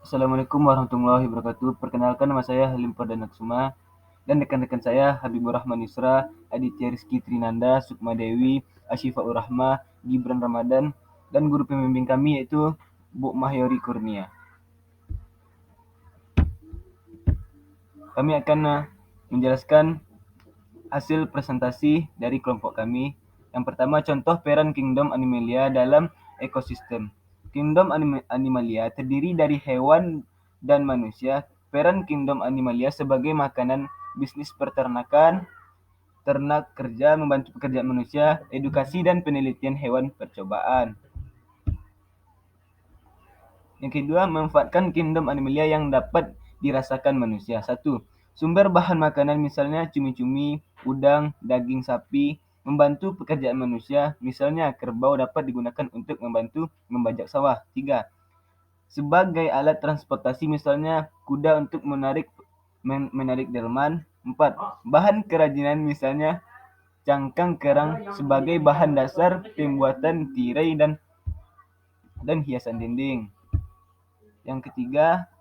Assalamualaikum warahmatullahi wabarakatuh. Perkenalkan, nama saya Halim Perdana Kusuma dan rekan-rekan saya Habibur Rahman Yusra, Aditya Rizky Trinanda, Sukma Dewi, Asyifaur Rahma, Gibran Ramadan, dan guru pembimbing kami yaitu Bu Mahyori Kurnia. Kami akan menjelaskan hasil presentasi dari kelompok kami. Yang pertama, contoh peran Kingdom Animalia dalam ekosistem. Kingdom Animalia terdiri dari hewan dan manusia. Peran Kingdom Animalia sebagai makanan, bisnis peternakan, ternak kerja, membantu pekerjaan manusia, edukasi dan penelitian hewan percobaan. Yang kedua, memanfaatkan Kingdom Animalia yang dapat dirasakan manusia. 1. Sumber bahan makanan misalnya cumi-cumi, udang, daging sapi, membantu pekerjaan manusia, misalnya kerbau dapat digunakan untuk membantu membajak sawah. 3. Sebagai alat transportasi misalnya kuda untuk menarik delman. 4. Bahan kerajinan misalnya cangkang kerang sebagai bahan dasar pembuatan tirai dan hiasan dinding. Yang ketiga,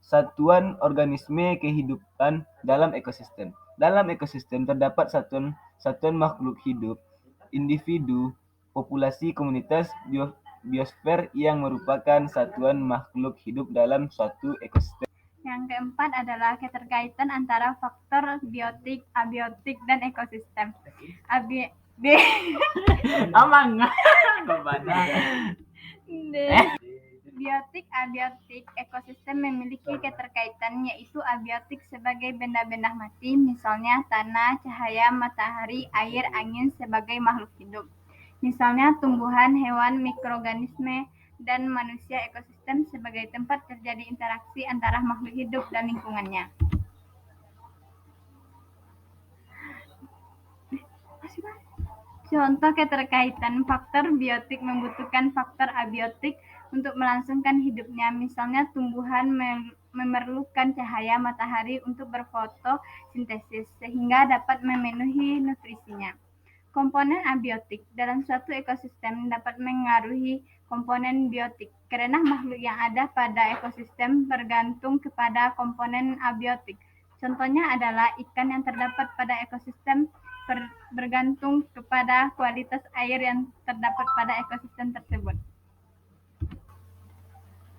satuan organisme kehidupan dalam ekosistem. Dalam ekosistem terdapat satuan makhluk hidup, individu, populasi, komunitas, biosfer yang merupakan satuan makhluk hidup dalam suatu ekosistem. Yang keempat adalah keterkaitan antara faktor biotik, abiotik, dan ekosistem. Amang. Biotik, abiotik, ekosistem memiliki keterkaitan, yaitu abiotik sebagai benda-benda mati, misalnya tanah, cahaya, matahari, air, angin sebagai makhluk hidup. Misalnya tumbuhan, hewan, mikroorganisme, dan manusia. Ekosistem sebagai tempat terjadi interaksi antara makhluk hidup dan lingkungannya. Contoh keterkaitan, faktor biotik membutuhkan faktor abiotik untuk melangsungkan hidupnya. Misalnya tumbuhan memerlukan cahaya matahari untuk berfotosintesis sehingga dapat memenuhi nutrisinya. Komponen abiotik dalam suatu ekosistem dapat mengaruhi komponen biotik karena makhluk yang ada pada ekosistem bergantung kepada komponen abiotik. Contohnya adalah ikan yang terdapat pada ekosistem bergantung kepada kualitas air yang terdapat pada ekosistem tersebut.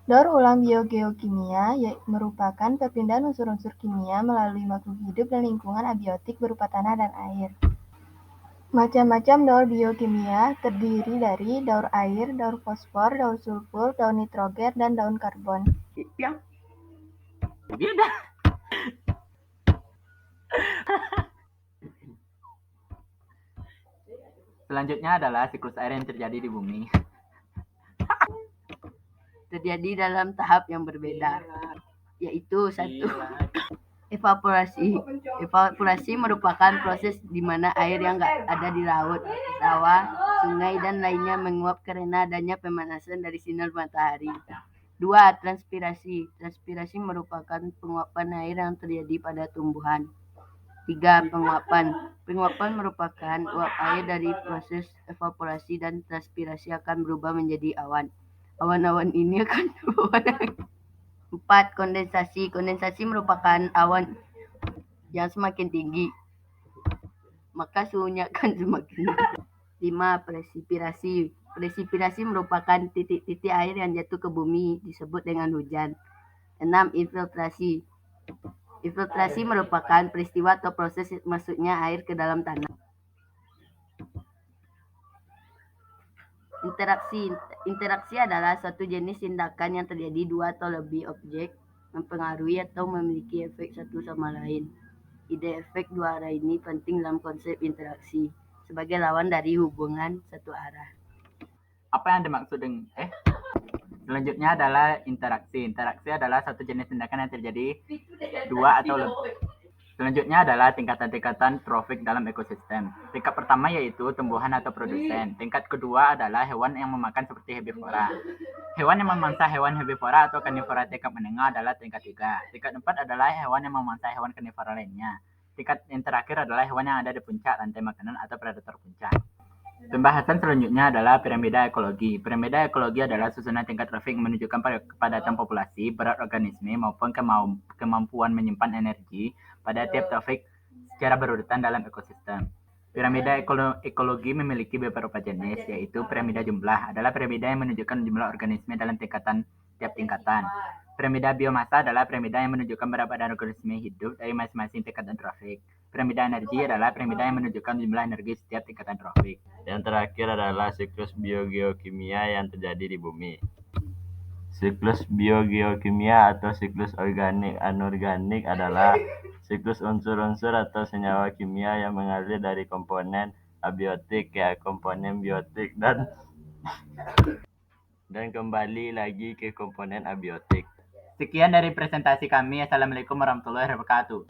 Daur ulang biogeokimia merupakan perpindahan unsur-unsur kimia melalui makhluk hidup dan lingkungan abiotik berupa tanah dan air. Macam-macam daur biokimia terdiri dari daur air, daur fosfor, daur sulfur, daur nitrogen, dan daur karbon. Selanjutnya adalah siklus air yang terjadi di bumi. Terjadi dalam tahap yang berbeda, yaitu 1. Evaporasi. Evaporasi merupakan proses di mana air yang ada di laut, rawa, sungai, dan lainnya menguap karena adanya pemanasan dari sinar matahari. 2. Transpirasi. Transpirasi merupakan penguapan air yang terjadi pada tumbuhan. 3. Penguapan. Penguapan merupakan uap air dari proses evaporasi dan transpirasi akan berubah menjadi awan. Awan-awan ini akan berubah. 4. Kondensasi. Kondensasi merupakan awan yang semakin tinggi, maka suhunya akan semakin tinggi. 5. Presipirasi. Presipirasi merupakan titik-titik air yang jatuh ke bumi, disebut dengan hujan. 6. Infiltrasi. Infiltrasi merupakan peristiwa atau proses masuknya air ke dalam tanah. Interaksi. Interaksi adalah suatu jenis tindakan yang terjadi dua atau lebih objek mempengaruhi atau memiliki efek satu sama lain. Ide efek dua arah ini penting dalam konsep interaksi sebagai lawan dari hubungan satu arah. Apa yang dimaksud dengan Selanjutnya adalah interaksi. Interaksi adalah satu jenis tindakan yang terjadi dua atau lebih. Selanjutnya adalah tingkatan-tingkatan trofik dalam ekosistem. Tingkat pertama yaitu tumbuhan atau produsen. Tingkat kedua adalah hewan yang memakan seperti herbivora. Hewan yang memangsa hewan herbivora atau karnivora tingkat menengah adalah tingkat 3. Tingkat 4 adalah hewan yang memangsa hewan karnivora lainnya. Tingkat yang terakhir adalah hewan yang ada di puncak rantai makanan atau predator puncak. Pembahasan selanjutnya adalah piramida ekologi. Piramida ekologi adalah susunan tingkat trofik menunjukkan kepadatan populasi, berat organisme, maupun kemampuan menyimpan energi pada tiap trofik secara berurutan dalam ekosistem. Piramida ekologi memiliki beberapa jenis, yaitu piramida jumlah adalah piramida yang menunjukkan jumlah organisme dalam tiap tingkatan. Piramida biomasa adalah piramida yang menunjukkan berapa organisme hidup dari masing-masing tingkatan trofik. Piramida energi adalah piramida yang menunjukkan jumlah energi setiap tingkatan trofik. Yang terakhir adalah siklus biogeokimia yang terjadi di bumi. Siklus biogeokimia atau siklus organik-anorganik adalah siklus unsur-unsur atau senyawa kimia yang mengalir dari komponen abiotik ke komponen biotik dan kembali lagi ke komponen abiotik. Sekian dari presentasi kami. Assalamualaikum warahmatullahi wabarakatuh.